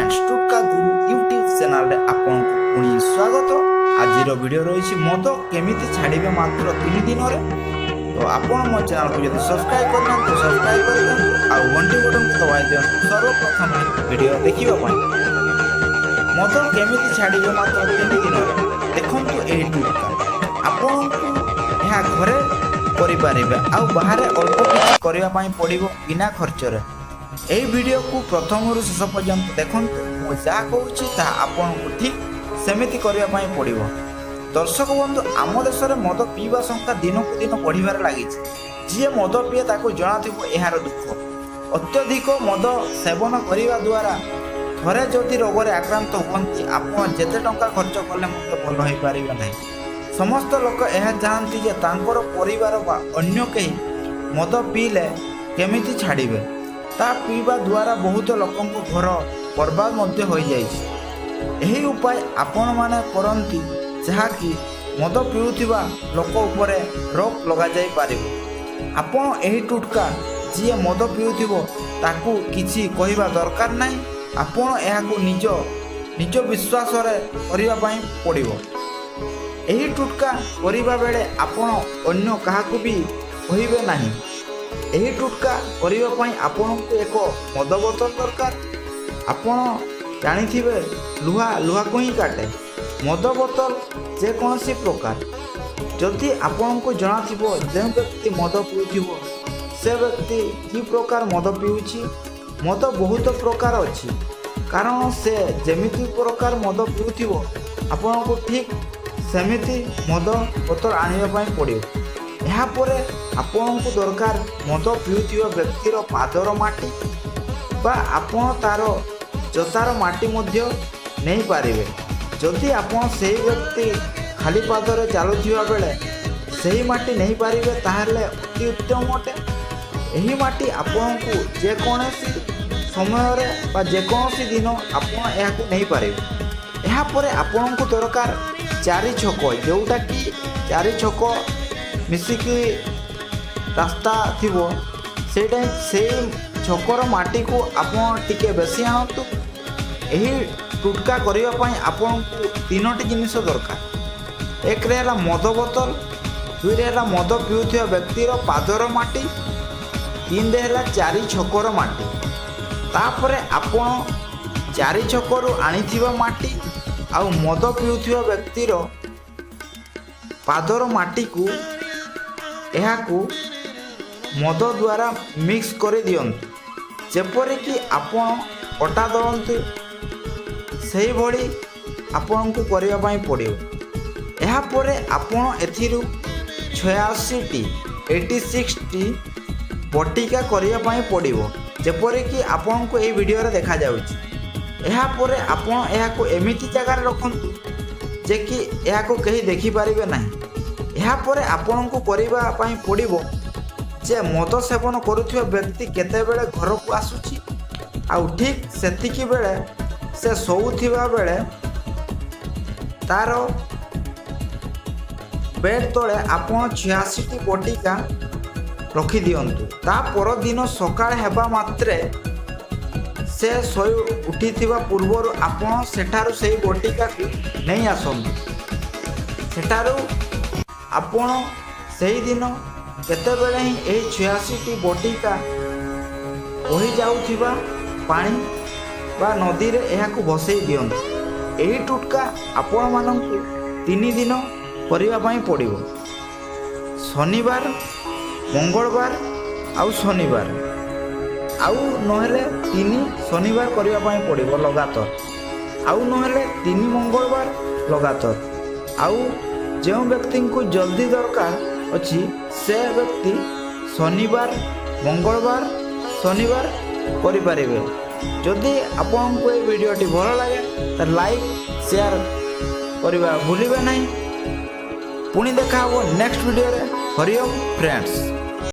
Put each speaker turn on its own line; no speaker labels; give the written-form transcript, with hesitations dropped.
Friends टुक्का गुरु YouTube channel रे आपनको पुणी स्वागत। आज वीडियो रही मद केमिति छाड़िबे मात्र 3 दिन रे। तो आपण मो चैनल को यदि सब्सक्राइब करना तो सब्सक्राइब कर दियंतु आ घंटी बटन को दबाइ दियंतु सर्वप्रथम वीडियो देखिबा पई। मद केमिति छाड़िबे मात्र 3 दिन रे देखंतु एही टुक्का आपनको यह घरे करि पारिबे आ बाहर अल्प किछि करिया पई पड़िबो बिना खर्च रे। এই ভিডিও को प्रथम शेष पर्यंत देखु जहाँ कहूँ आपको ठीक सेमती करने पड़ो। दर्शक बंधु आम देश में मद पीवा संख्या दिन को दिन बढ़िबार लगी। जी मद पीए ताको जना यार दुख। अत्यधिक मद सेवन करने द्वारा थरे जदि रोग में आक्रांत होती आप जिते टंका खर्च कले भल हो पारे ना। समस्त लोक यह चाहती जे तांकर परिवार बा अन्य कहीं मद पीले केमिति छाड़िबे। ता पीवा द्वारा बहुत लोकों घर बर्बाद मध्य हो जाए। यही उपाय आपण माने करंती जहाँकि मद पीउथिबा लोक उपरे रोक लगा जाई पारिबो। आपण एही टुटका जी मद पीउथिबो ताकू किछि कहिबा दरकार नाही। आपण एहाकू निज विश्वास रे करिबा पई पड़िबो। एही टुटका करिबा बेले आपण अन्य काहाकू भी कहिबे नाही। यही टुटका करने आपको एक मद बोतल दरकार। आपण जानिथिबे लुहा को ही काटे। मद बोतल जेकोसी प्रकार जदि आपन को जना थिबो जे व्यक्ति मद पीउथिबो से व्यक्ति कि प्रकार मद पीउछि। मद बहुत प्रकार अछि कारण से जेमिति प्रकार मद पीउथिबो आपन को ठीक सेमिति मद बोतल आनिबा पई पड़ियो। यापर आपण को दरकार मद पीउथिबा व्यक्तिर पादर माटी बा आपण तार जतार माटी मध्य नहीं पारिबे। जदि आपण से व्यक्ति खाली पादर चलुथिबा बेले सही माटी नहीं पारिबे ताहले अति उत्तम अटे। एही माटी आपण को जेकोसी समय रे बा जेकोसी दिन आपण एहाकू नहीं पारिबे। यापर आपण को दरकार 4 छक जोटा कि 4 छक मिसिकी रास्ता थिबो सेटा से छकर माटी को आपण टिके बेसी आणतु। एही टुटका करिया पई आपण को 3टी जिनिस दरकार। एक रे हला मद बोतल, 2 रे हला मद पीउथिबा व्यक्तिर पादर माटी, 3 रे हला 4 छकर माटी। तापरे आपण 4 छकरू आनिथिबा माटी आ मद पीउथिबा व्यक्तिर पादर माटी को एहाकू मद द्वारा मिक्स कर दियंतु। जेपरि कि आपण अटा दळंतु सही भली आपण को करिया पई पड़ियो। एहा परे आपण एथिरु 86टी बटिका करिया पई पड़ियो जेपरि कि आपण को ए वीडियो रे देखा जाउछि। एहा परे आपण एहाकू एमिति जगह रे रखंतु जे कि एहाकू कहीं देखि पारिबे नाही। यापर आपण को करबा पई पड़िबो जे मद सेवन करुथिबा व्यक्ति केते बेले घर को आसुछि आ ठीक सेतिकी बेले से सोउथिबा बेले तार बेड तले आपण 86टी बटिका रखि दियंतु। ता पर दिन सकाळ हेबा मात्रे से सोई उठिथिबा पूर्वरु आपण सेठारु सेही बटिका को नहीं आसंतु। सेठारु आपण सही दिन केतेबेले ही एही 86टी बटिका बही जाउथिबा पानी बा नदी रे एहाकू बसई दियंतु। एही टुटका आपण मानंकु 3 दिन करिबा पई पड़िबो। शनिवार, मंगलवार आउ शनिवार आउ नहेले 3 शनिवार करिबा पई पड़िबो लगातार। आउ नहेले 3 मंगलवार लगातार। आउ जो व्यक्ति को जल्दी दरकार अच्छी से व्यक्ति शनिवार, मंगलवार, शनिवार करें। जदि आपको ये वीडियोटी भल लगे तो लाइक शेयर करवा भूलिबे नहीं। पुणी देखा नेक्स्ट वीडियो रे। हरिओम फ्रेंड्स।